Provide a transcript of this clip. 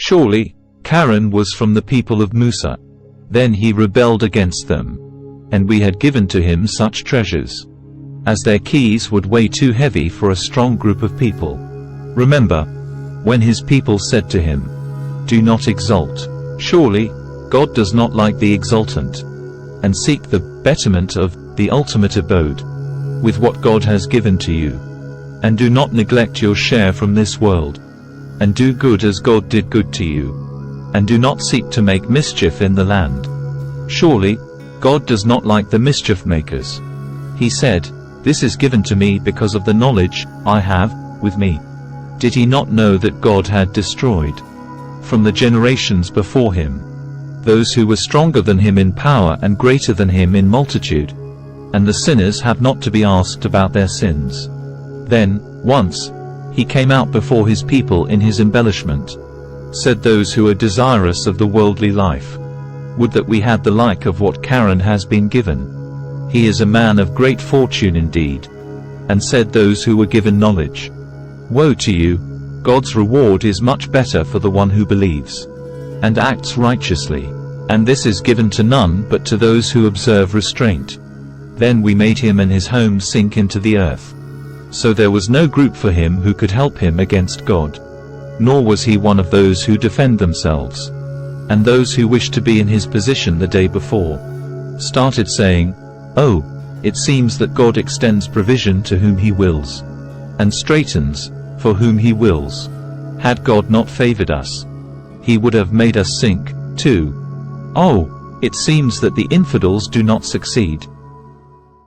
Surely, Qarun was from the people of Musa. Then he rebelled against them. And we had given to him such treasures, as their keys would weigh too heavy for a strong group of people. Remember, when his people said to him, "Do not exult. Surely, God does not like the exultant. And seek the betterment of the ultimate abode with what God has given to you. And do not neglect your share from this world. And do good as God did good to you. And do not seek to make mischief in the land. Surely, God does not like the mischief makers." He said, "This is given to me because of the knowledge I have with me." Did he not know that God had destroyed from the generations before him those who were stronger than him in power and greater than him in multitude? And the sinners have not to be asked about their sins. Then, once, he came out before his people in his embellishment. Said those who are desirous of the worldly life, "Would that we had the like of what Qarun has been given. He is a man of great fortune indeed." And said those who were given knowledge, "Woe to you! God's reward is much better for the one who believes and acts righteously. And this is given to none but to those who observe restraint." Then we made him and his home sink into the earth. So there was no group for him who could help him against God. Nor was he one of those who defend themselves. And those who wished to be in his position the day before started saying, "Oh, it seems that God extends provision to whom he wills, and straightens for whom he wills. Had God not favored us, he would have made us sink, too. Oh, it seems that the infidels do not succeed."